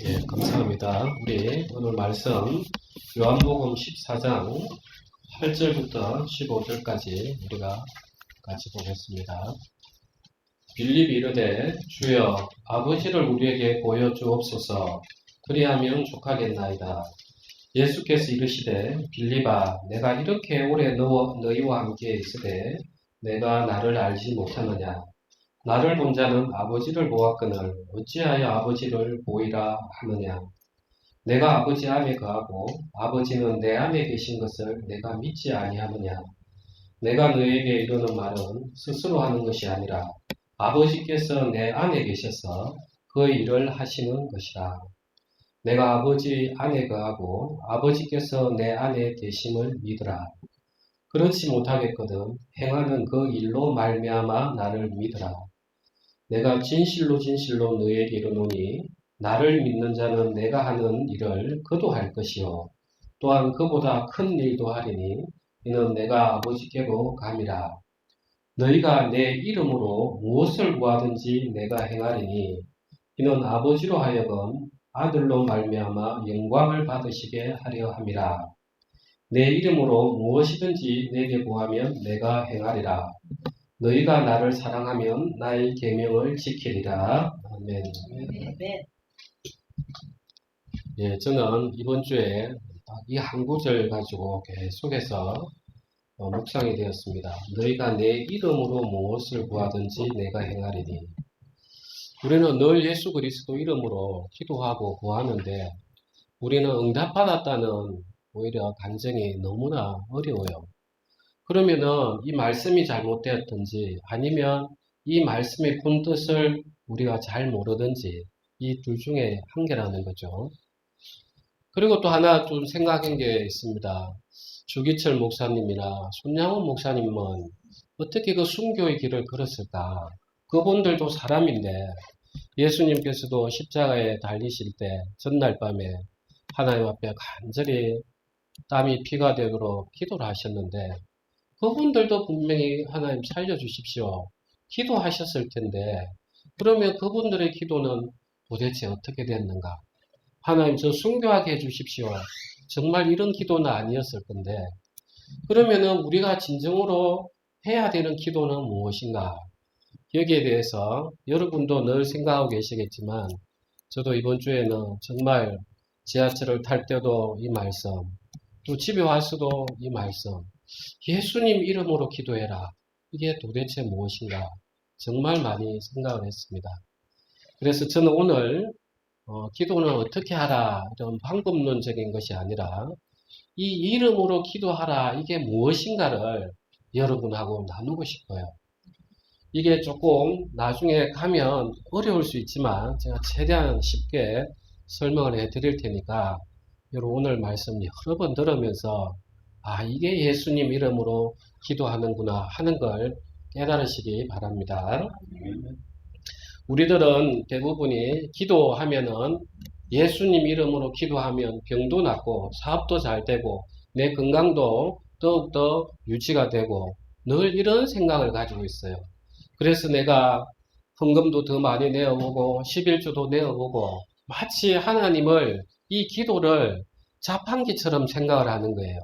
예, 감사합니다. 우리 오늘 말씀 요한복음 14장 8절부터 15절까지 우리가 같이 보겠습니다. 빌립이 이르되 주여 아버지를 우리에게 보여주옵소서. 그리하면 족하겠나이다. 예수께서 이르시되 빌립아 내가 이렇게 오래 너희와 함께 있으되 내가 나를 알지 못하느냐. 나를 본 자는 아버지를 보았거늘 어찌하여 아버지를 보이라 하느냐. 내가 아버지 안에 거하고 아버지는 내 안에 계신 것을 내가 믿지 아니하느냐. 내가 너에게 이르는 말은 스스로 하는 것이 아니라 아버지께서 내 안에 계셔서 그 일을 하시는 것이라. 내가 아버지 안에 거하고 아버지께서 내 안에 계심을 믿으라. 그렇지 못하겠거든 행하는 그 일로 말미암아 나를 믿으라. 내가 진실로 진실로 너희에게 이르노니 나를 믿는 자는 내가 하는 일을 그도 할 것이요 또한 그보다 큰 일도 하리니 이는 내가 아버지께로 감이라. 너희가 내 이름으로 무엇을 구하든지 내가 행하리니 이는 아버지로 하여금 아들로 말미암아 영광을 받으시게 하려 함이라. 내 이름으로 무엇이든지 내게 구하면 내가 행하리라. 너희가 나를 사랑하면 나의 계명을 지키리라. 아멘. 예, 저는 이번 주에 이 한 구절 가지고 계속해서 묵상이 되었습니다. 너희가 내 이름으로 무엇을 구하든지 내가 행하리니. 우리는 늘 예수 그리스도 이름으로 기도하고 구하는데 우리는 응답받았다는 오히려 감정이 너무나 어려워요. 그러면은 이 말씀이 잘못되었든지 아니면 이 말씀의 본뜻을 우리가 잘 모르든지 이 둘 중에 한 개라는 거죠. 그리고 또 하나 좀 생각한 게 있습니다. 주기철 목사님이나 손양원 목사님은 어떻게 그 순교의 길을 걸었을까? 그분들도 사람인데 예수님께서도 십자가에 달리실 때 전날 밤에 하나님 앞에 간절히 땀이 피가 되도록 기도를 하셨는데 그분들도 분명히 하나님 살려주십시오. 기도하셨을 텐데 그러면 그분들의 기도는 도대체 어떻게 됐는가? 하나님 저 순교하게 해주십시오. 정말 이런 기도는 아니었을 건데 그러면은 우리가 진정으로 해야 되는 기도는 무엇인가? 여기에 대해서 여러분도 늘 생각하고 계시겠지만 저도 이번 주에는 정말 지하철을 탈 때도 이 말씀 또 집에 와서도 이 말씀 예수님 이름으로 기도해라. 이게 도대체 무엇인가? 정말 많이 생각을 했습니다. 그래서 저는 오늘 기도는 어떻게 하라 이런 방법론적인 것이 아니라 이 이름으로 기도하라 이게 무엇인가를 여러분하고 나누고 싶어요. 이게 조금 나중에 가면 어려울 수 있지만 제가 최대한 쉽게 설명을 해드릴 테니까 여러분 오늘 말씀 여러 번 들으면서 이게 예수님 이름으로 기도하는구나 하는 걸 깨달으시기 바랍니다. 우리들은 대부분이 기도하면은 예수님 이름으로 기도하면 병도 낫고 사업도 잘 되고 내 건강도 더욱더 유지가 되고 늘 이런 생각을 가지고 있어요. 그래서 내가 헌금도 더 많이 내어보고 11조도 내어보고 마치 하나님을 이 기도를 자판기처럼 생각을 하는 거예요.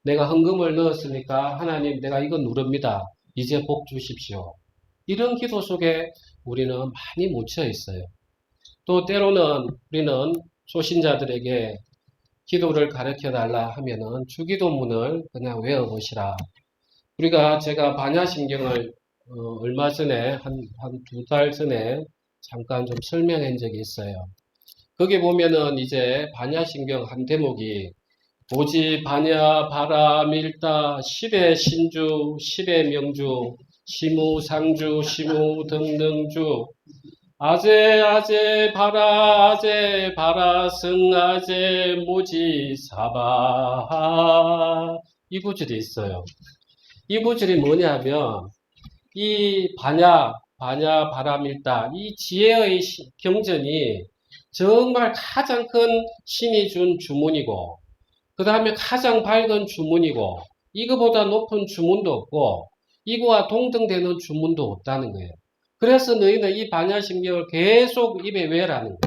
내가 헌금을 넣었으니까 하나님 내가 이거 누릅니다. 이제 복 주십시오. 이런 기도 속에 우리는 많이 묻혀 있어요. 또 때로는 우리는 초신자들에게 기도를 가르쳐 달라 하면은 주기도문을 그냥 외워보시라. 제가 반야심경을 얼마 전에 한 두 달 전에 잠깐 좀 설명한 적이 있어요. 거기 보면은 이제 반야심경 한 대목이 보지 반야 바라 밀다 십의 신주 십의 명주 시무 상주 시무 등등주 아제 바라 성아제 모지 사바 이 구절이 있어요. 이 구절이 뭐냐면 이 반야 바라 밀다 이 지혜의 경전이 정말 가장 큰 신이 준 주문이고 그 다음에 가장 밝은 주문이고 이거보다 높은 주문도 없고 이거와 동등되는 주문도 없다는 거예요. 그래서 너희는 이 반야심경을 계속 입에 외라는 거예요.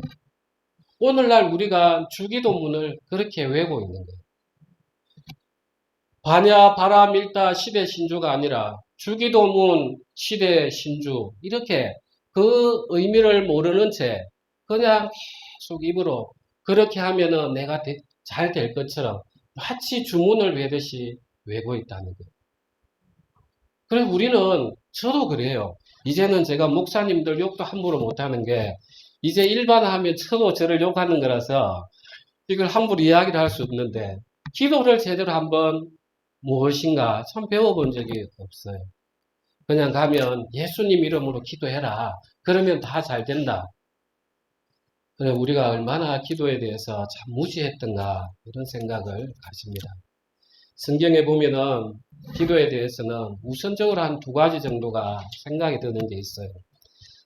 오늘날 우리가 주기도문을 그렇게 외우고 있는 거예요. 반야, 바람, 일다, 시대, 신주가 아니라 주기도문, 시대, 신주 이렇게 그 의미를 모르는 채 그냥 계속 입으로 그렇게 하면은 내가 잘 될 것처럼 마치 주문을 외듯이 외고 있다는 거예요. 그래서 우리는 저도 그래요. 이제는 제가 목사님들 욕도 함부로 못하는 게 이제 일반화하면 저도 저를 욕하는 거라서 이걸 함부로 이야기를 할 수 없는데 기도를 제대로 한번 무엇인가 참 배워본 적이 없어요. 그냥 가면 예수님 이름으로 기도해라. 그러면 다 잘 된다. 그래 우리가 얼마나 기도에 대해서 참 무지했던가 이런 생각을 가집니다. 성경에 보면은 기도에 대해서는 우선적으로 한 두 가지 정도가 생각이 드는 게 있어요.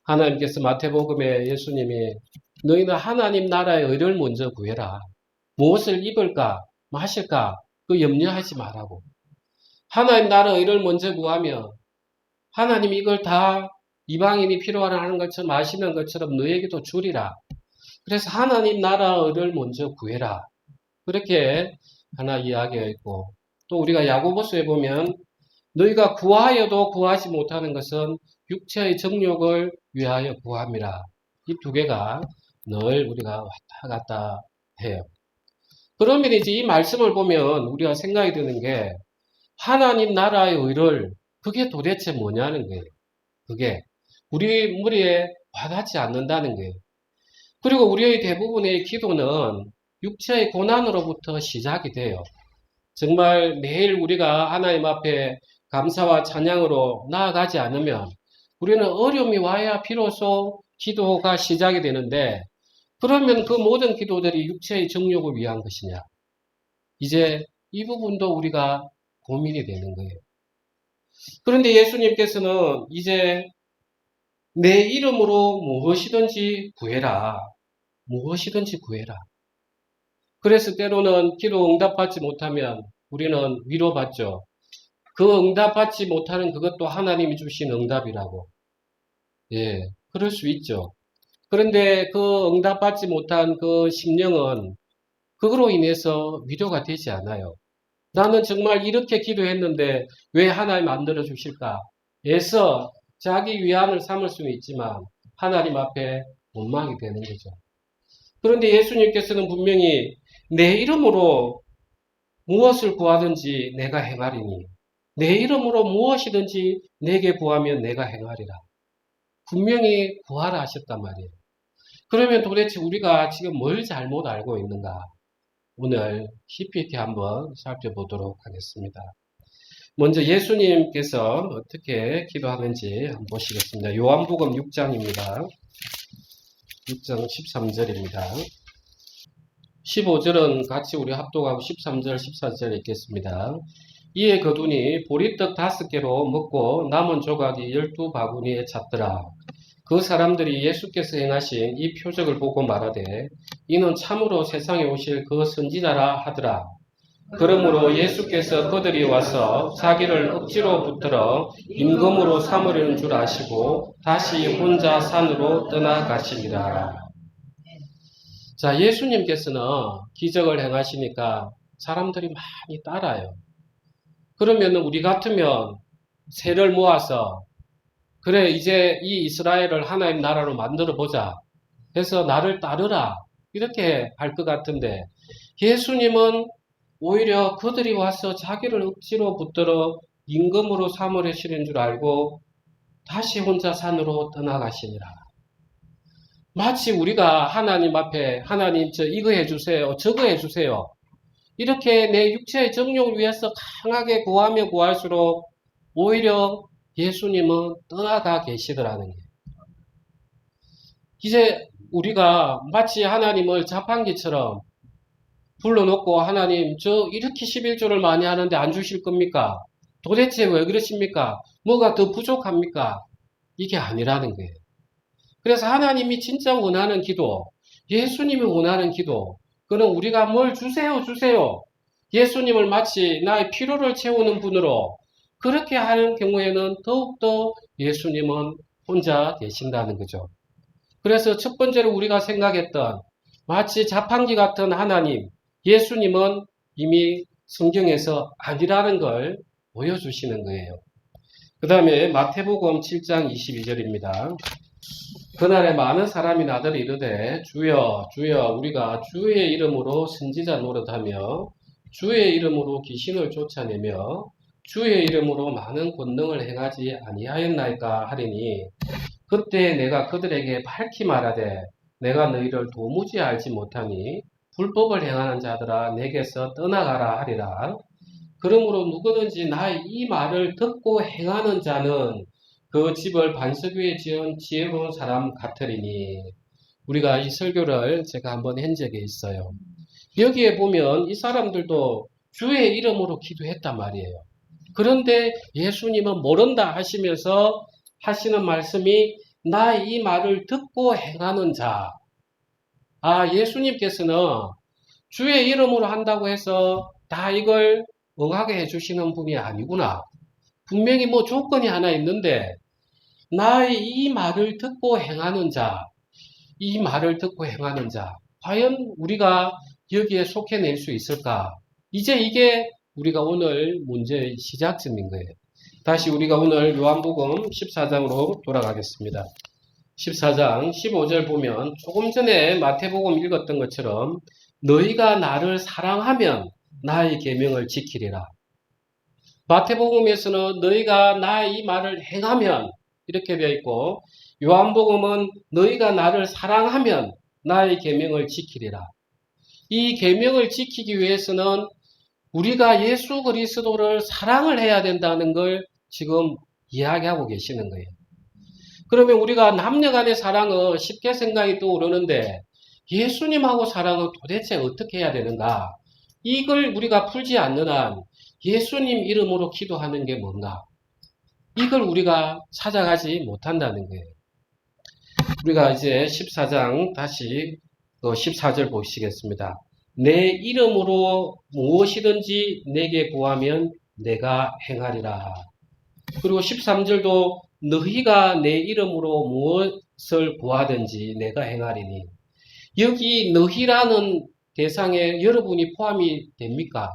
하나님께서 마태복음에 예수님이 너희는 하나님 나라의 의를 먼저 구해라. 무엇을 입을까 마실까 그 염려하지 말라고. 하나님 나라의 의를 먼저 구하면 하나님 이걸 다 이방인이 필요하는 것처럼 마시는 것처럼 너에게도 주리라. 그래서 하나님 나라의 의를 먼저 구해라. 그렇게 하나 이야기가 있고 또 우리가 야고보서에 보면 너희가 구하여도 구하지 못하는 것은 육체의 정욕을 위하여 구함이라. 이 두 개가 늘 우리가 왔다 갔다 해요. 그러면 이제 이 말씀을 보면 우리가 생각이 드는 게 하나님 나라의 의를 그게 도대체 뭐냐는 거예요. 그게 우리 머리에 와닿지 않는다는 거예요. 그리고 우리의 대부분의 기도는 육체의 고난으로부터 시작이 돼요. 정말 매일 우리가 하나님 앞에 감사와 찬양으로 나아가지 않으면 우리는 어려움이 와야 비로소 기도가 시작이 되는데 그러면 그 모든 기도들이 육체의 정욕을 위한 것이냐? 이제 이 부분도 우리가 고민이 되는 거예요. 그런데 예수님께서는 이제 내 이름으로 무엇이든지 구해라. 무엇이든지 구해라. 그래서 때로는 기도 응답받지 못하면 우리는 위로받죠. 그 응답받지 못하는 그것도 하나님이 주신 응답이라고. 예, 그럴 수 있죠. 그런데 그 응답받지 못한 그 심령은 그거로 인해서 위로가 되지 않아요. 나는 정말 이렇게 기도했는데 왜 하나님 안 들어주실까? 에서 자기 위안을 삼을 수는 있지만 하나님 앞에 원망이 되는 거죠. 그런데 예수님께서는 분명히 내 이름으로 무엇을 구하든지 내가 행하리니 내 이름으로 무엇이든지 내게 구하면 내가 행하리라. 분명히 구하라 하셨단 말이에요. 그러면 도대체 우리가 지금 뭘 잘못 알고 있는가? 오늘 깊이 한번 살펴보도록 하겠습니다. 먼저 예수님께서 어떻게 기도하는지 한번 보시겠습니다. 요한복음 6장입니다. 6장 13절입니다. 15절은 같이 우리 합독하고 13절, 14절 읽겠습니다. 이에 거두니 보리떡 5개로 먹고 남은 조각이 12바구니에 찼더라. 그 사람들이 예수께서 행하신 이 표적을 보고 말하되 이는 참으로 세상에 오실 그 선지자라 하더라. 그러므로 예수께서 그들이 와서 자기를 억지로 붙들어 임금으로 삼으려는 줄 아시고 다시 혼자 산으로 떠나가시니라. 자, 예수님께서는 기적을 행하시니까 사람들이 많이 따라요. 그러면 우리 같으면 새를 모아서 그래 이제 이 이스라엘을 하나님 나라로 만들어 보자 해서 나를 따르라 이렇게 할 것 같은데 예수님은 오히려 그들이 와서 자기를 억지로 붙들어 임금으로 삼으시는 줄 알고 다시 혼자 산으로 떠나가시니라. 마치 우리가 하나님 앞에 하나님 저 이거 해주세요 저거 해주세요 이렇게 내 육체의 정욕을 위해서 강하게 구하면 구할수록 오히려 예수님은 떠나가 계시더라는 거예요. 이제 우리가 마치 하나님을 자판기처럼 불러놓고 하나님 저 이렇게 11조를 많이 하는데 안 주실 겁니까? 도대체 왜 그러십니까? 뭐가 더 부족합니까? 이게 아니라는 거예요. 그래서 하나님이 진짜 원하는 기도, 예수님이 원하는 기도, 그럼 우리가 뭘 주세요, 주세요. 예수님을 마치 나의 필요를 채우는 분으로 그렇게 하는 경우에는 더욱더 예수님은 혼자 계신다는 거죠. 그래서 첫 번째로 우리가 생각했던 마치 자판기 같은 하나님, 예수님은 이미 성경에서 아니라는 걸 보여주시는 거예요. 그 다음에 마태복음 7장 22절입니다. 그날에 많은 사람이 나더러 이르되 주여 주여 우리가 주의 이름으로 선지자 노릇하며 주의 이름으로 귀신을 쫓아내며 주의 이름으로 많은 권능을 행하지 아니하였나이까 하리니 그때 내가 그들에게 밝히 말하되 내가 너희를 도무지 알지 못하니 불법을 행하는 자들아 내게서 떠나가라 하리라. 그러므로 누구든지 나의 이 말을 듣고 행하는 자는 그 집을 반석 위에 지은 지혜로운 사람 같으리니. 우리가 이 설교를 제가 한번 한 적이 있어요. 여기에 보면 이 사람들도 주의 이름으로 기도했단 말이에요. 그런데 예수님은 모른다 하시면서 하시는 말씀이 나의 이 말을 듣고 행하는 자. 예수님께서는 주의 이름으로 한다고 해서 다 이걸 응하게 해주시는 분이 아니구나. 분명히 뭐 조건이 하나 있는데 나의 이 말을 듣고 행하는 자, 이 말을 듣고 행하는 자, 과연 우리가 여기에 속해낼 수 있을까? 이제 이게 우리가 오늘 문제의 시작점인 거예요. 다시 우리가 오늘 요한복음 14장으로 돌아가겠습니다. 14장 15절 보면 조금 전에 마태복음 읽었던 것처럼 너희가 나를 사랑하면 나의 계명을 지키리라. 마태복음에서는 너희가 나의 이 말을 행하면 이렇게 되어 있고 요한복음은 너희가 나를 사랑하면 나의 계명을 지키리라. 이 계명을 지키기 위해서는 우리가 예수 그리스도를 사랑을 해야 된다는 걸 지금 이야기하고 계시는 거예요. 그러면 우리가 남녀 간의 사랑은 쉽게 생각이 떠오르는데 예수님하고 사랑은 도대체 어떻게 해야 되는가? 이걸 우리가 풀지 않는 한 예수님 이름으로 기도하는 게 뭔가? 이걸 우리가 찾아가지 못한다는 거예요. 우리가 이제 14장 다시 14절 보시겠습니다. 내 이름으로 무엇이든지 내게 구하면 내가 행하리라. 그리고 13절도 너희가 내 이름으로 무엇을 구하든지 내가 행하리니. 여기 너희라는 대상에 여러분이 포함이 됩니까?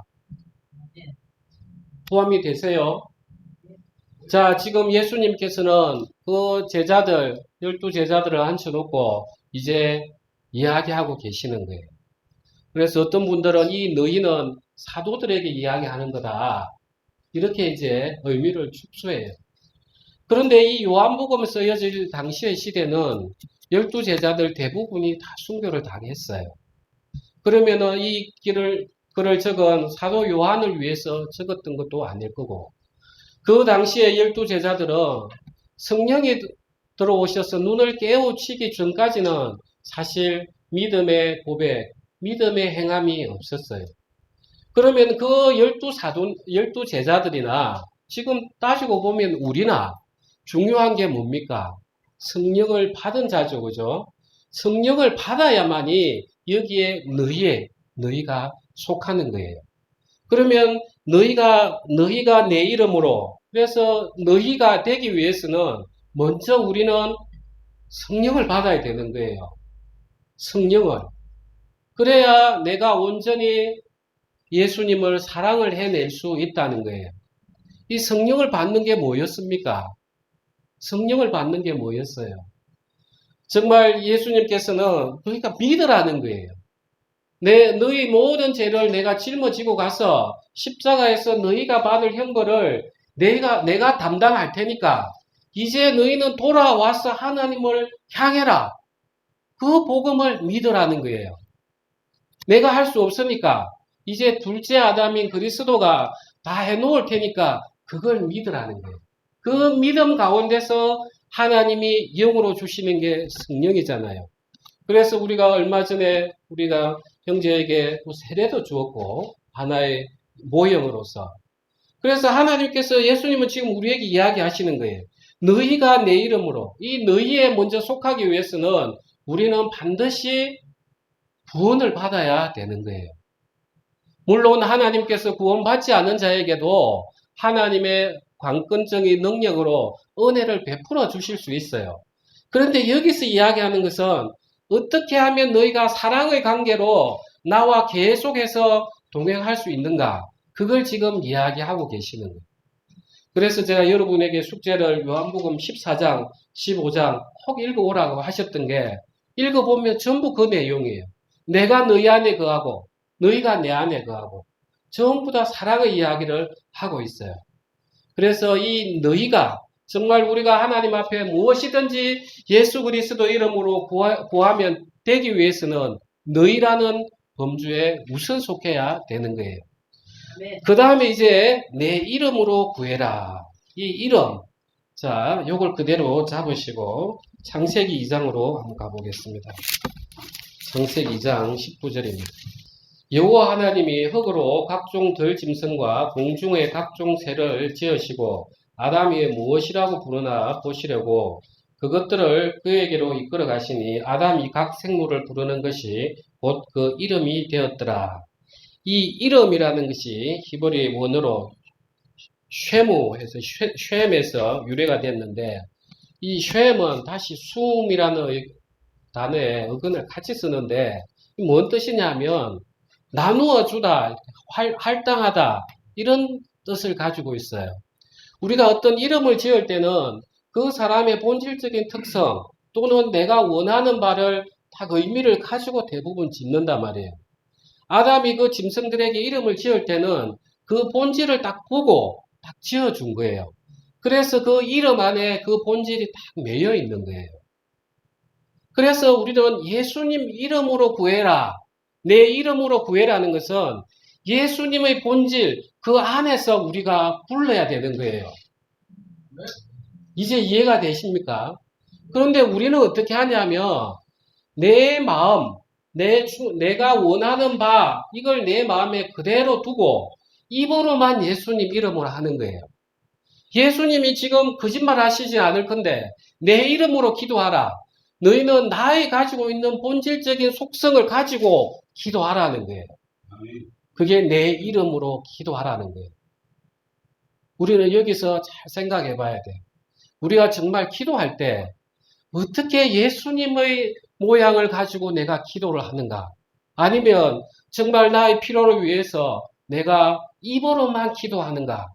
포함이 되세요? 자, 지금 예수님께서는 그 제자들, 12제자들을 앉혀놓고 이제 이야기하고 계시는 거예요. 그래서 어떤 분들은 이 너희는 사도들에게 이야기하는 거다. 이렇게 이제 의미를 축소해요. 그런데 이 요한복음에 쓰여질 당시의 시대는 12제자들 대부분이 다 순교를 당했어요. 그러면은 이 글을 적은 사도 요한을 위해서 적었던 것도 아닐 거고, 그 당시에 12제자들은 성령이 들어오셔서 눈을 깨우치기 전까지는 사실 믿음의 고백, 믿음의 행함이 없었어요. 그러면 그 12제자들이나 지금 따지고 보면 우리나 중요한 게 뭡니까? 성령을 받은 자죠, 그죠? 성령을 받아야만이 여기에 너희가 속하는 거예요. 그러면 너희가 내 이름으로, 그래서 너희가 되기 위해서는 먼저 우리는 성령을 받아야 되는 거예요. 성령을. 그래야 내가 온전히 예수님을 사랑을 해낼 수 있다는 거예요. 이 성령을 받는 게 뭐였습니까? 성령을 받는 게 뭐였어요? 정말 예수님께서는 너희가 믿으라는 거예요. 너희 모든 죄를 내가 짊어지고 가서 십자가에서 너희가 받을 형벌을 내가 담당할 테니까 이제 너희는 돌아와서 하나님을 향해라. 그 복음을 믿으라는 거예요. 내가 할 수 없으니까 이제 둘째 아담인 그리스도가 다 해놓을 테니까 그걸 믿으라는 거예요. 그 믿음 가운데서 하나님이 영으로 주시는 게 성령이잖아요. 그래서 우리가 얼마 전에 우리가 형제에게 세례도 주었고 하나의 모형으로서, 그래서 하나님께서 예수님은 지금 우리에게 이야기하시는 거예요. 너희가 내 이름으로, 이 너희에 먼저 속하기 위해서는 우리는 반드시 구원을 받아야 되는 거예요. 물론 하나님께서 구원받지 않은 자에게도 하나님의 관건적인 능력으로 은혜를 베풀어 주실 수 있어요. 그런데 여기서 이야기하는 것은 어떻게 하면 너희가 사랑의 관계로 나와 계속해서 동행할 수 있는가? 그걸 지금 이야기하고 계시는 거예요. 그래서 제가 여러분에게 숙제를 요한복음 14장, 15장 혹 읽어오라고 하셨던 게 읽어보면 전부 그 내용이에요. 내가 너희 안에 거하고 너희가 내 안에 거하고 전부 다 사랑의 이야기를 하고 있어요. 그래서 이 너희가 정말 우리가 하나님 앞에 무엇이든지 예수 그리스도 이름으로 구하면 되기 위해서는 너희라는 범주에 우선 속해야 되는 거예요. 그 다음에 이제 내 이름으로 구해라. 이 이름. 자, 요걸 그대로 잡으시고 창세기 2장으로 한번 가보겠습니다. 창세기 2장 19절입니다. 여호와 하나님이 흙으로 각종 들짐승과 공중의 각종 새를 지으시고 아담이 무엇이라고 부르나 보시려고 그것들을 그에게로 이끌어 가시니 아담이 각 생물을 부르는 것이 곧 그 이름이 되었더라. 이 이름이라는 것이 히브리 원어로 쉐무에서 쉐엠에서 유래가 됐는데 이 쉐엠은 다시 숨이라는 단어에 어근을 같이 쓰는데 뭔 뜻이냐면 나누어 주다, 할당하다 이런 뜻을 가지고 있어요. 우리가 어떤 이름을 지을 때는 그 사람의 본질적인 특성 또는 내가 원하는 바를 딱 의미를 가지고 대부분 짓는단 말이에요. 아담이 그 짐승들에게 이름을 지을 때는 그 본질을 딱 보고 딱 지어준 거예요. 그래서 그 이름 안에 그 본질이 딱 매여 있는 거예요. 그래서 우리는 예수님 이름으로 구해라. 내 이름으로 구해라는 것은 예수님의 본질 그 안에서 우리가 불러야 되는 거예요. 이제 이해가 되십니까? 그런데 우리는 어떻게 하냐면 내 마음, 내가 원하는 바 이걸 내 마음에 그대로 두고 입으로만 예수님 이름으로 하는 거예요. 예수님이 지금 거짓말 하시지 않을 건데 내 이름으로 기도하라. 너희는 나의 가지고 있는 본질적인 속성을 가지고 기도하라는 거예요. 그게 내 이름으로 기도하라는 거예요. 우리는 여기서 잘 생각해 봐야 돼. 우리가 정말 기도할 때 어떻게 예수님의 모양을 가지고 내가 기도를 하는가? 아니면 정말 나의 필요를 위해서 내가 입으로만 기도하는가?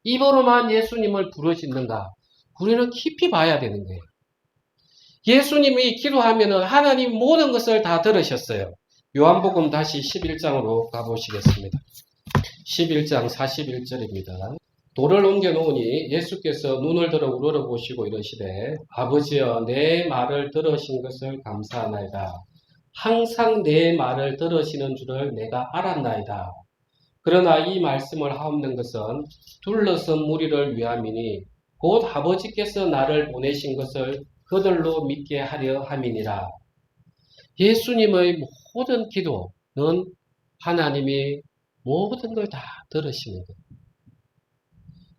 입으로만 예수님을 부르짖는가? 우리는 깊이 봐야 되는 거예요. 예수님이 기도하면은 하나님 모든 것을 다 들으셨어요. 요한복음 다시 11장으로 가보시겠습니다. 11장 41절입니다. 돌을 옮겨 놓으니 예수께서 눈을 들어 우러러보시고 이러시되 아버지여 내 말을 들으신 것을 감사하나이다. 항상 내 말을 들으시는 줄을 내가 알았나이다. 그러나 이 말씀을 하옵는 것은 둘러선 무리를 위함이니 곧 아버지께서 나를 보내신 것을 그들로 믿게 하려 함이니라. 예수님의 모든 기도는 하나님이 모든 걸 다 들으시는 거예요.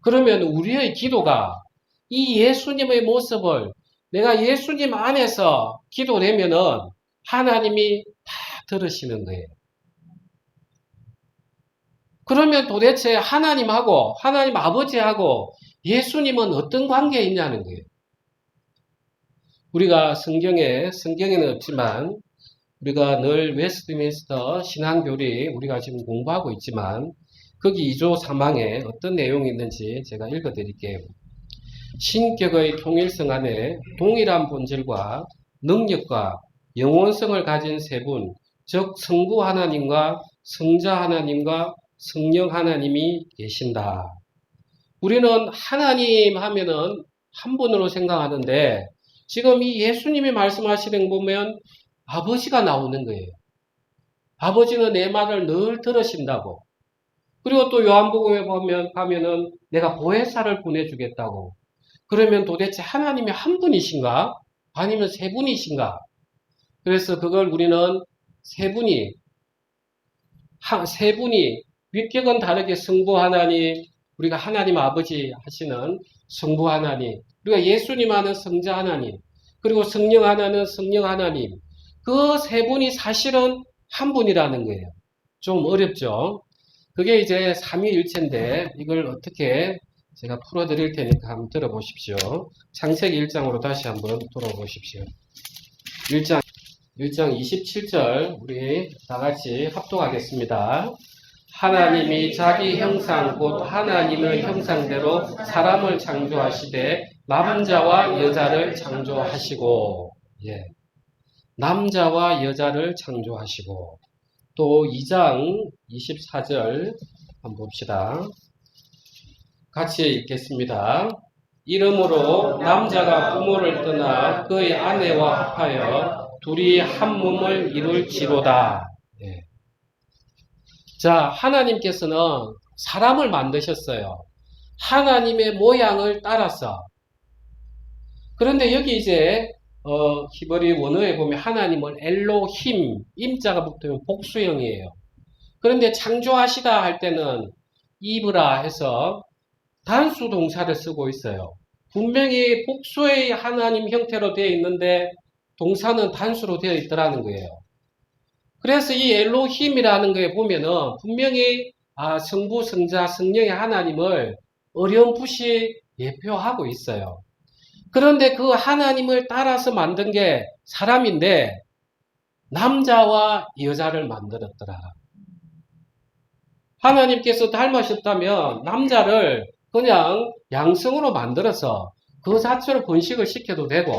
그러면 우리의 기도가 이 예수님의 모습을 내가 예수님 안에서 기도내면은 하나님이 다 들으시는 거예요. 그러면 도대체 하나님하고 하나님 아버지하고 예수님은 어떤 관계에 있냐는 거예요. 우리가 성경에는 없지만 우리가 늘 웨스트민스터 신앙교리 우리가 지금 공부하고 있지만 거기 2조 3항에 어떤 내용이 있는지 제가 읽어드릴게요. 신격의 통일성 안에 동일한 본질과 능력과 영원성을 가진 세 분, 즉 성부 하나님과 성자 하나님과 성령 하나님이 계신다. 우리는 하나님 하면은 한 분으로 생각하는데 지금 이 예수님이 말씀하시는 거 보면 아버지가 나오는 거예요. 아버지는 내 말을 늘 들으신다고. 그리고 또 요한복음에 가면은 내가 보혜사를 보내주겠다고. 그러면 도대체 하나님이 한 분이신가? 아니면 세 분이신가? 그래서 그걸 우리는 세 분이 위격은 다르게 성부 하나님, 우리가 하나님 아버지 하시는 성부 하나님, 우리가 예수님 하는 성자 하나님, 그리고 성령 하나는 성령 하나님. 그 세 분이 사실은 한 분이라는 거예요. 좀 어렵죠? 그게 이제 삼위일체인데 이걸 어떻게 제가 풀어드릴 테니까 한번 들어보십시오. 창세기 1장으로 다시 한번 돌아보십시오. 1장 1장 27절 우리 다 같이 합독하겠습니다. 하나님이 자기 형상 곧 하나님의 형상대로 사람을 창조하시되 남자와 여자를 창조하시고 남자와 여자를 창조하시고 또 2장 24절 한번 봅시다. 같이 읽겠습니다. 이러므로 남자가 부모를 떠나 그의 아내와 합하여 둘이 한 몸을 이룰지로다. 자, 하나님께서는 사람을 만드셨어요. 하나님의 모양을 따라서. 그런데 여기 이제 히브리 원어에 보면 하나님은 엘로힘, 임자가 붙으면 복수형이에요. 그런데 창조하시다 할 때는 이브라 해서 단수 동사를 쓰고 있어요. 분명히 복수의 하나님 형태로 되어 있는데 동사는 단수로 되어 있더라는 거예요. 그래서 이 엘로힘이라는 거에 보면은 분명히 성부, 성자, 성령의 하나님을 어렴풋이 예표하고 있어요. 그런데 그 하나님을 따라서 만든 게 사람인데 남자와 여자를 만들었더라. 하나님께서 닮으셨다면 남자를 그냥 양성으로 만들어서 그 자체로 번식을 시켜도 되고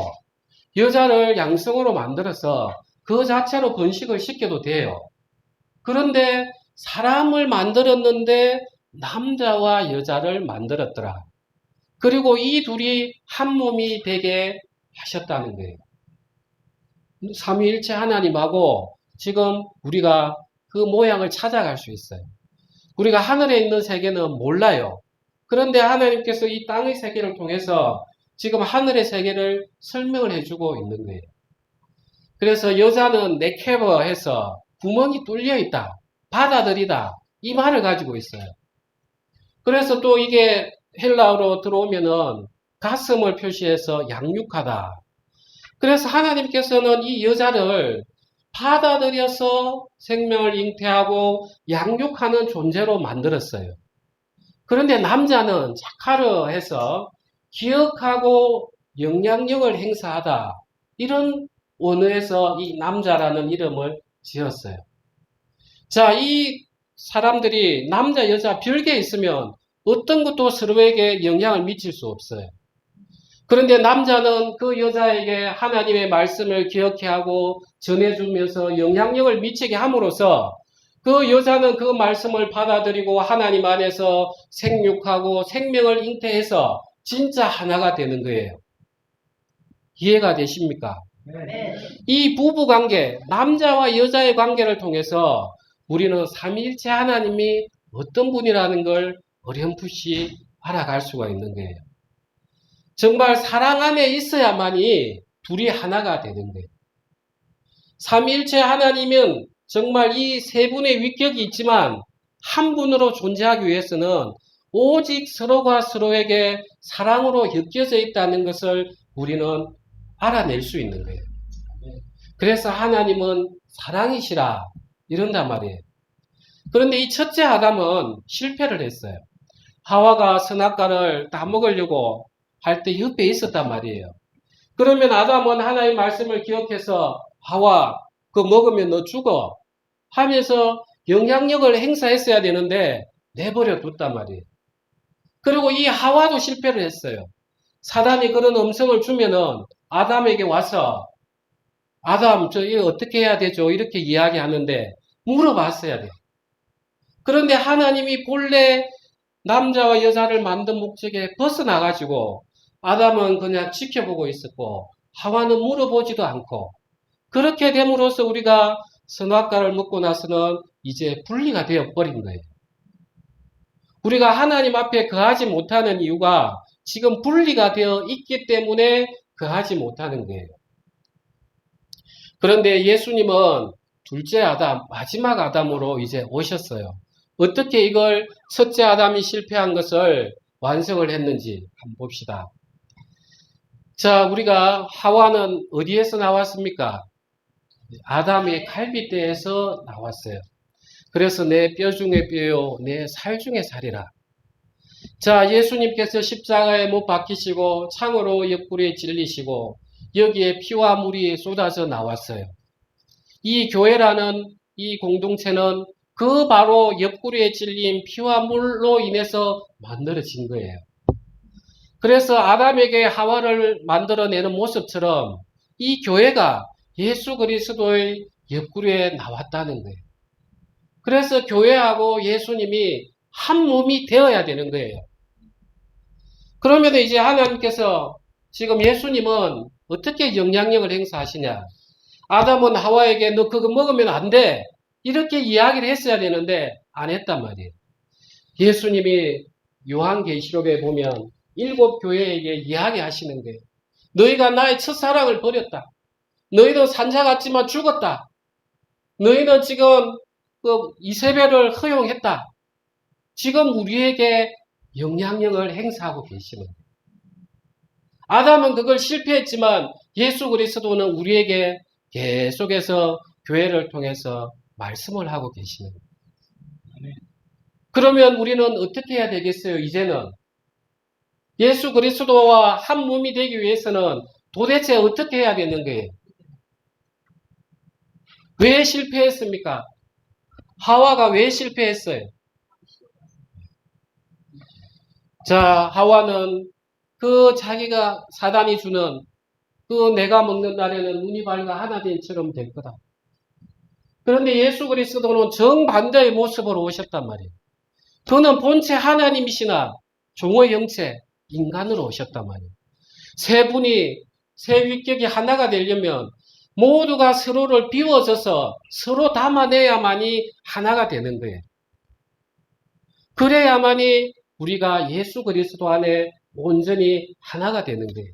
여자를 양성으로 만들어서 그 자체로 번식을 시켜도 돼요. 그런데 사람을 만들었는데 남자와 여자를 만들었더라. 그리고 이 둘이 한 몸이 되게 하셨다는 거예요. 삼위일체 하나님하고 지금 우리가 그 모양을 찾아갈 수 있어요. 우리가 하늘에 있는 세계는 몰라요. 그런데 하나님께서 이 땅의 세계를 통해서 지금 하늘의 세계를 설명을 해주고 있는 거예요. 그래서 여자는 네케버 해서 구멍이 뚫려 있다, 받아들이다, 이 말을 가지고 있어요. 그래서 또 이게 헬라어로 들어오면은 가슴을 표시해서 양육하다. 그래서 하나님께서는 이 여자를 받아들여서 생명을 잉태하고 양육하는 존재로 만들었어요. 그런데 남자는 자카르 해서 기억하고 영향력을 행사하다. 이런 원어에서 이 남자라는 이름을 지었어요. 자, 이 사람들이 남자, 여자 별개에 있으면 어떤 것도 서로에게 영향을 미칠 수 없어요. 그런데 남자는 그 여자에게 하나님의 말씀을 기억해 하고 전해주면서 영향력을 미치게 함으로써 그 여자는 그 말씀을 받아들이고 하나님 안에서 생육하고 생명을 잉태해서 진짜 하나가 되는 거예요. 이해가 되십니까? 네. 이 부부관계, 남자와 여자의 관계를 통해서 우리는 삼위일체 하나님이 어떤 분이라는 걸 어렴풋이 알아갈 수가 있는 거예요. 정말 사랑 안에 있어야만이 둘이 하나가 되는 거예요. 삼위일체 하나님은 정말 이 세 분의 위격이 있지만 한 분으로 존재하기 위해서는 오직 서로가 서로에게 사랑으로 엮여져 있다는 것을 우리는 알아낼 수 있는 거예요. 그래서 하나님은 사랑이시라 이런단 말이에요. 그런데 이 첫째 아담은 실패를 했어요. 하와가 선악과를 따먹으려고 할 때 옆에 있었단 말이에요. 그러면 아담은 하나님의 말씀을 기억해서 하와 그거 먹으면 너 죽어 하면서 영향력을 행사했어야 되는데 내버려 뒀단 말이에요. 그리고 이 하와도 실패를 했어요. 사단이 그런 음성을 주면은 아담에게 와서 아담 저 이거 어떻게 해야 되죠? 이렇게 이야기하는데 물어봤어야 돼요. 그런데 하나님이 본래 남자와 여자를 만든 목적에 벗어나가지고 아담은 그냥 지켜보고 있었고 하와는 물어보지도 않고 그렇게 됨으로써 우리가 선악과를 먹고 나서는 이제 분리가 되어 버린 거예요. 우리가 하나님 앞에 거하지 못하는 이유가 지금 분리가 되어 있기 때문에 거하지 못하는 거예요. 그런데 예수님은 둘째 아담, 마지막 아담으로 이제 오셨어요. 어떻게 이걸 첫째 아담이 실패한 것을 완성을 했는지 한번 봅시다. 자, 우리가 하와는 어디에서 나왔습니까? 아담의 갈빗대에서 나왔어요. 그래서 내 뼈 중에 뼈요, 내 살 중에 살이라. 자, 예수님께서 십자가에 못 박히시고 창으로 옆구리에 찔리시고 여기에 피와 물이 쏟아져 나왔어요. 이 교회라는 이 공동체는 그 바로 옆구리에 찔린 피와 물로 인해서 만들어진 거예요. 그래서 아담에게 하와를 만들어내는 모습처럼 이 교회가 예수 그리스도의 옆구리에 나왔다는 거예요. 그래서 교회하고 예수님이 한 몸이 되어야 되는 거예요. 그러면 이제 하나님께서 지금 예수님은 어떻게 영향력을 행사하시냐? 아담은 하와에게 너 그거 먹으면 안 돼. 이렇게 이야기를 했어야 되는데 안 했단 말이에요. 예수님이 요한계시록에 보면 7 교회에게 이야기하시는 거예요. 너희가 나의 첫사랑을 버렸다. 너희도 산자 같지만 죽었다. 너희는 지금 이세벨을 허용했다. 지금 우리에게 영향력을 행사하고 계시는 거예요. 아담은 그걸 실패했지만 예수 그리스도는 우리에게 계속해서 교회를 통해서 말씀을 하고 계시는 거예요. 그러면 우리는 어떻게 해야 되겠어요? 이제는 예수 그리스도와 한 몸이 되기 위해서는 도대체 어떻게 해야 되는 거예요? 왜 실패했습니까? 하와가 왜 실패했어요? 자, 하와는 그 자기가 사단이 주는 그 내가 먹는 날에는 눈이 밝아 하나님처럼 될 거다. 그런데 예수 그리스도는 정반대의 모습으로 오셨단 말이에요. 그는 본체 하나님이시나 종의 형체 인간으로 오셨단 말이에요. 세 분이 세 위격이 하나가 되려면 모두가 서로를 비워줘서 서로 담아내야만이 하나가 되는 거예요. 그래야만이 우리가 예수 그리스도 안에 온전히 하나가 되는 거예요.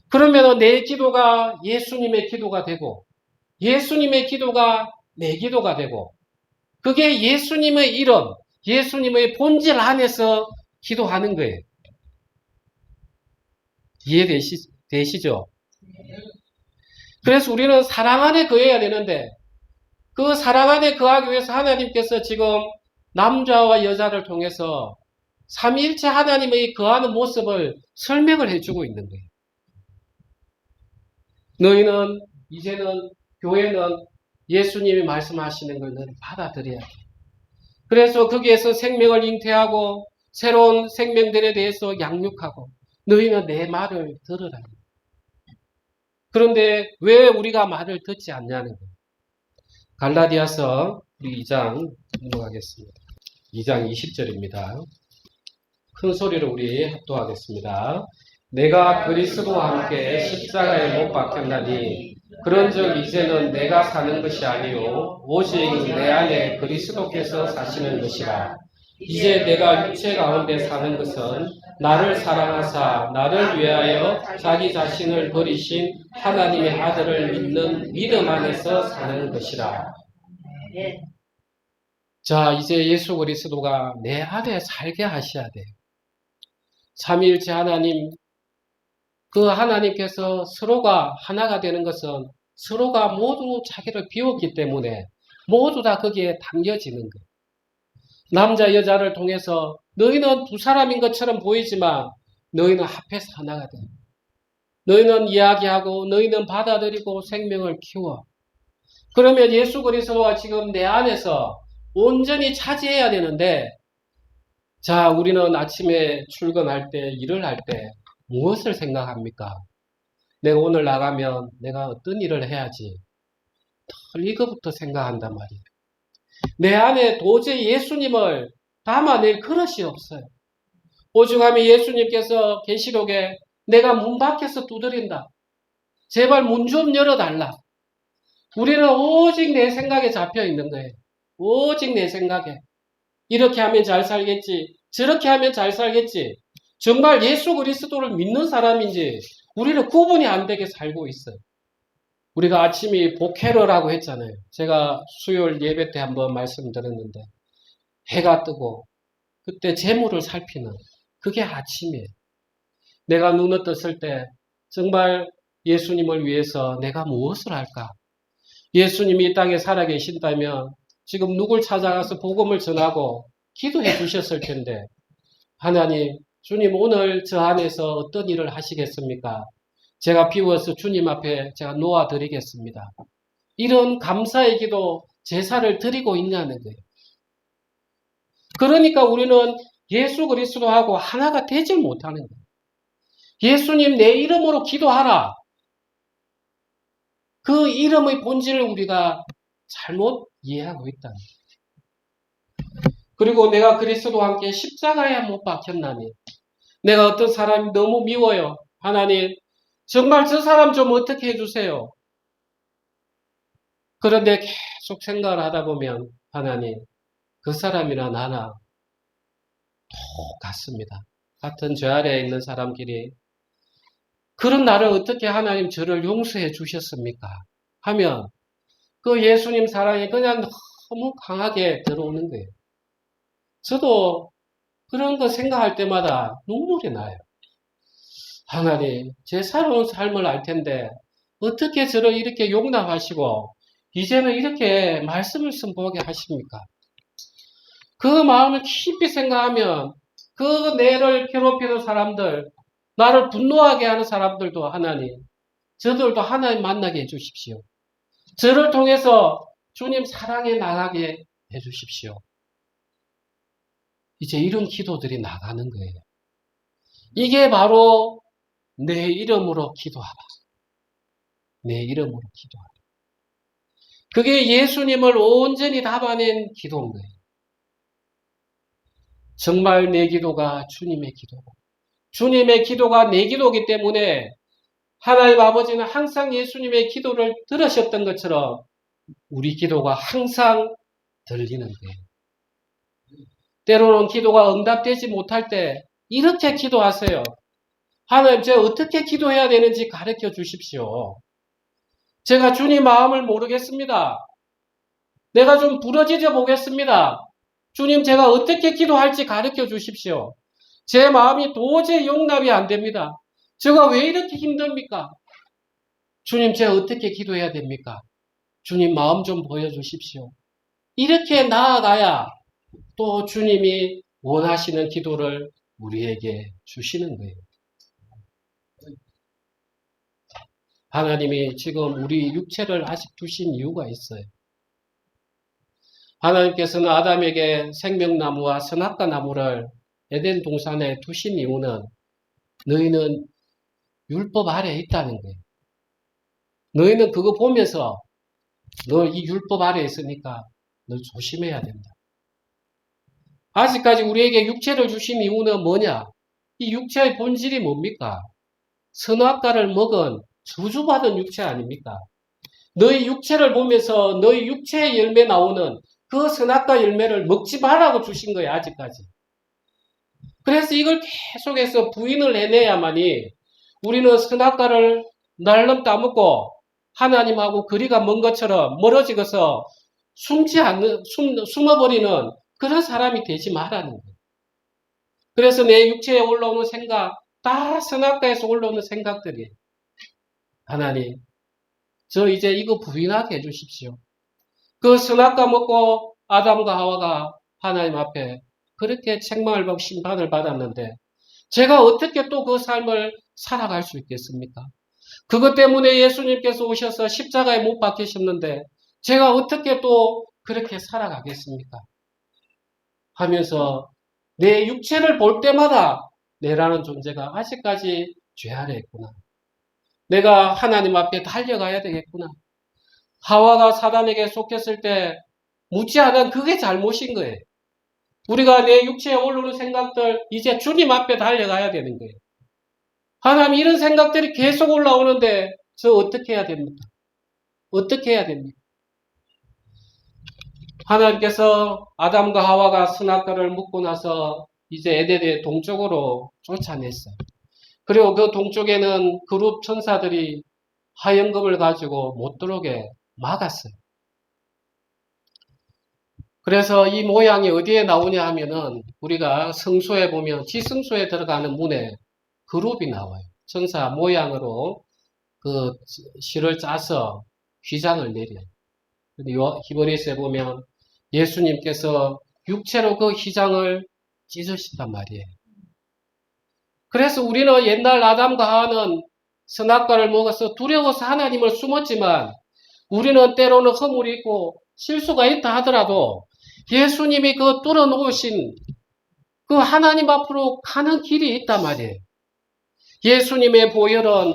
그러면 내 기도가 예수님의 기도가 되고 예수님의 기도가 내 기도가 되고 그게 예수님의 이름, 예수님의 본질 안에서 기도하는 거예요. 이해되시죠? 그래서 우리는 사랑 안에 거해야 되는데 그 사랑 안에 거하기 위해서 하나님께서 지금 남자와 여자를 통해서 삼위일체 하나님의 거하는 모습을 설명을 해주고 있는 거예요. 너희는 이제는 교회는 예수님이 말씀하시는 걸 너는 받아들여야 돼. 그래서 거기에서 생명을 잉태하고 새로운 생명들에 대해서 양육하고 너희는 내 말을 들으라. 그런데 왜 우리가 말을 듣지 않냐는 거예요. 갈라디아서 우리 2장 넘어가겠습니다. 2장 20절입니다. 큰 소리로 우리 합독하겠습니다. 내가 그리스도와 함께 십자가에 못 박혔나니 그런즉 이제는 내가 사는 것이 아니요 오직 내 안에 그리스도께서 사시는 것이라. 이제 내가 육체 가운데 사는 것은 나를 사랑하사 나를 위하여 자기 자신을 버리신 하나님의 아들을 믿는 믿음 안에서 사는 것이라. 자, 이제 예수 그리스도가 내 안에 살게 하셔야 돼요. 삼위일체 하나님, 그 하나님께서 서로가 하나가 되는 것은 서로가 모두 자기를 비웠기 때문에 모두 다 거기에 담겨지는 거예요. 남자, 여자를 통해서 너희는 두 사람인 것처럼 보이지만 너희는 합해서 하나가 돼. 너희는 이야기하고 너희는 받아들이고 생명을 키워. 그러면 예수 그리스도가 지금 내 안에서 온전히 차지해야 되는데 자, 우리는 아침에 출근할 때, 일을 할 때 무엇을 생각합니까? 내가 오늘 나가면 내가 어떤 일을 해야지. 이거부터 생각한단 말이에요. 내 안에 도저히 예수님을 담아낼 그릇이 없어요. 오죽하면 예수님께서 계시록에 내가 문 밖에서 두드린다. 제발 문 좀 열어달라. 우리는 오직 내 생각에 잡혀 있는 거예요. 오직 내 생각에. 이렇게 하면 잘 살겠지. 저렇게 하면 잘 살겠지. 정말 예수 그리스도를 믿는 사람인지 우리는 구분이 안 되게 살고 있어요. 우리가 아침이 복회로라고 했잖아요. 제가 수요일 예배 때 한번 말씀드렸는데 해가 뜨고 그때 재물을 살피는 그게 아침이에요. 내가 눈을 떴을 때 정말 예수님을 위해서 내가 무엇을 할까? 예수님이 이 땅에 살아계신다면 지금 누굴 찾아가서 복음을 전하고 기도해 주셨을 텐데 하나님, 주님 오늘 저 안에서 어떤 일을 하시겠습니까? 제가 비워서 주님 앞에 제가 놓아드리겠습니다. 이런 감사의 기도, 제사를 드리고 있냐는 거예요. 그러니까 우리는 예수 그리스도하고 하나가 되질 못하는 거예요. 예수님 내 이름으로 기도하라. 그 이름의 본질을 우리가 잘못 이해하고 있다는 거예요. 그리고 내가 그리스도와 함께 십자가에 못 박혔나니 내가 어떤 사람이 너무 미워요. 하나님 정말 저 사람 좀 어떻게 해주세요. 그런데 계속 생각을 하다 보면 하나님 그 사람이나 나나 똑같습니다. 같은 죄 아래에 있는 사람끼리 그런 나를 어떻게 하나님 저를 용서해 주셨습니까? 하면 그 예수님 사랑이 그냥 너무 강하게 들어오는 거예요. 저도 그런 거 생각할 때마다 눈물이 나요. 하나님, 제 살아온 삶을 알 텐데 어떻게 저를 이렇게 용납하시고 이제는 이렇게 말씀을 선보게 하십니까? 그 마음을 깊이 생각하면 그 내를 괴롭히는 사람들, 나를 분노하게 하는 사람들도 하나님, 저들도 하나님 만나게 해주십시오. 저를 통해서 주님 사랑에 나가게 해주십시오. 이제 이런 기도들이 나가는 거예요. 이게 바로 내 이름으로 기도하라. 내 이름으로 기도하라. 그게 예수님을 온전히 담아낸 기도인 거예요. 정말 내 기도가 주님의 기도고 주님의 기도가 내 기도이기 때문에 하나님 아버지는 항상 예수님의 기도를 들으셨던 것처럼 우리 기도가 항상 들리는 거예요. 때로는 기도가 응답되지 못할 때 이렇게 기도하세요. 하나님, 제가 어떻게 기도해야 되는지 가르쳐 주십시오. 제가 주님 마음을 모르겠습니다. 내가 좀 부러지져 보겠습니다. 주님, 제가 어떻게 기도할지 가르쳐 주십시오. 제 마음이 도저히 용납이 안 됩니다. 제가 왜 이렇게 힘듭니까? 주님, 제가 어떻게 기도해야 됩니까? 주님, 마음 좀 보여주십시오. 이렇게 나아가야 또 주님이 원하시는 기도를 우리에게 주시는 거예요. 하나님이 지금 우리 육체를 아직 두신 이유가 있어요. 하나님께서는 아담에게 생명나무와 선악과 나무를 에덴 동산에 두신 이유는 너희는 율법 아래에 있다는 거예요. 너희는 그거 보면서 너 이 율법 아래에 있으니까 너 조심해야 된다. 아직까지 우리에게 육체를 주신 이유는 뭐냐? 이 육체의 본질이 뭡니까? 선악과를 먹은 저주받은 육체 아닙니까? 너희 육체를 보면서 너희 육체의 열매 나오는 그 선악과 열매를 먹지 말라고 주신 거예요, 아직까지. 그래서 이걸 계속해서 부인을 해내야만이 우리는 선악과를 날름 따먹고 하나님하고 거리가 먼 것처럼 멀어지고서 숨어버리는 그런 사람이 되지 말라는 거예요. 그래서 내 육체에 올라오는 생각, 다 선악과에서 올라오는 생각들이에요. 하나님, 저 이제 이거 부인하게 해주십시오. 그 선악과 먹고 아담과 하와가 하나님 앞에 그렇게 책망을 받고 심판을 받았는데 제가 어떻게 또 그 삶을 살아갈 수 있겠습니까? 그것 때문에 예수님께서 오셔서 십자가에 못 박히셨는데 제가 어떻게 또 그렇게 살아가겠습니까? 하면서 내 육체를 볼 때마다 내라는 존재가 아직까지 죄 아래 있구나. 내가 하나님 앞에 달려가야 되겠구나. 하와가 사단에게 속했을 때 묻지 않은 그게 잘못인 거예요. 우리가 내 육체에 올라오는 생각들 이제 주님 앞에 달려가야 되는 거예요. 하나님 이런 생각들이 계속 올라오는데 저 어떻게 해야 됩니까? 어떻게 해야 됩니까? 하나님께서 아담과 하와가 선악과를 먹고 나서 이제 에덴의 동쪽으로 쫓아냈어요. 그리고 그 동쪽에는 그룹 천사들이 화염검을 가지고 못 들어오게 막았어요. 그래서 이 모양이 어디에 나오냐 하면은 우리가 성소에 보면 지성소에 들어가는 문에 그룹이 나와요. 천사 모양으로 그 실을 짜서 휘장을 내려요. 히브리서에 보면 예수님께서 육체로 그 휘장을 찢으신단 말이에요. 그래서 우리는 옛날 아담과 하와는 선악과를 먹어서 두려워서 하나님을 숨었지만 우리는 때로는 허물이 있고 실수가 있다 하더라도 예수님이 그 뚫어놓으신 그 하나님 앞으로 가는 길이 있단 말이에요. 예수님의 보혈은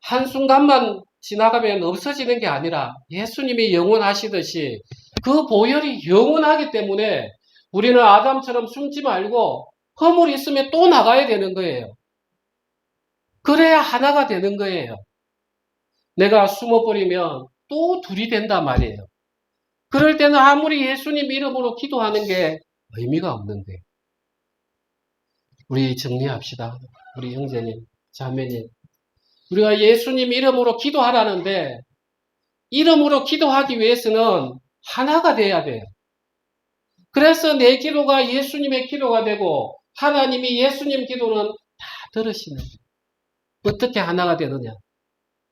한순간만 지나가면 없어지는 게 아니라 예수님이 영원하시듯이 그 보혈이 영원하기 때문에 우리는 아담처럼 숨지 말고 허물이 있으면 또 나가야 되는 거예요. 그래야 하나가 되는 거예요. 내가 숨어버리면 또 둘이 된단 말이에요. 그럴 때는 아무리 예수님 이름으로 기도하는 게 의미가 없는데. 우리 정리합시다. 우리 형제님, 자매님. 우리가 예수님 이름으로 기도하라는데 이름으로 기도하기 위해서는 하나가 돼야 돼요. 그래서 내 기도가 예수님의 기도가 되고 하나님이 예수님 기도는 다 들으시는 거예요. 어떻게 하나가 되느냐?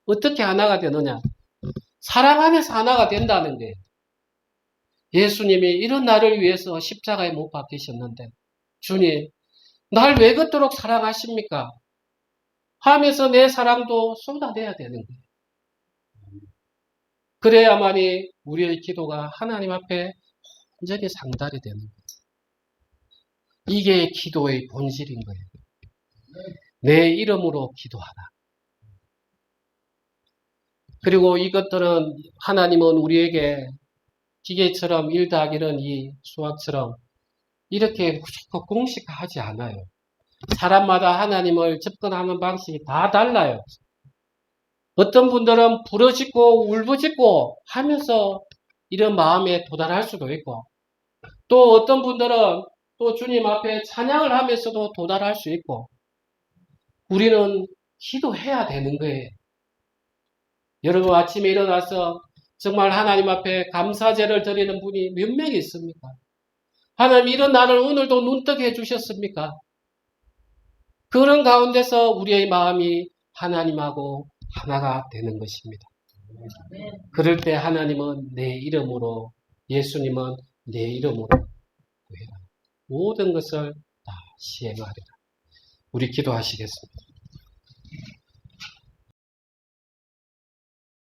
어떻게 하나가 되느냐? 사랑 안에서 하나가 된다는 거예요. 예수님이 이런 나를 위해서 십자가에 못 박히셨는데 주님, 날 왜 그토록 사랑하십니까? 하면서 내 사랑도 쏟아내야 되는 거예요. 그래야만이 우리의 기도가 하나님 앞에 완전히 상달이 되는 거예요. 이게 기도의 본질인 거예요. 내 이름으로 기도하라. 그리고 이것들은 하나님은 우리에게 기계처럼 1 더하기 1은 2, 수학처럼 이렇게 공식화하지 않아요. 사람마다 하나님을 접근하는 방식이 다 달라요. 어떤 분들은 부러짓고 울부짖고 하면서 이런 마음에 도달할 수도 있고 또 어떤 분들은 또 주님 앞에 찬양을 하면서도 도달할 수 있고 우리는 기도해야 되는 거예요. 여러분 아침에 일어나서 정말 하나님 앞에 감사제를 드리는 분이 몇 명이 있습니까? 하나님 이런 날을 오늘도 눈뜨게 해주셨습니까? 그런 가운데서 우리의 마음이 하나님하고 하나가 되는 것입니다. 그럴 때 하나님은 내 이름으로, 예수님은 내 이름으로 구해라. 모든 것을 다 시행하리라. 우리 기도하시겠습니다.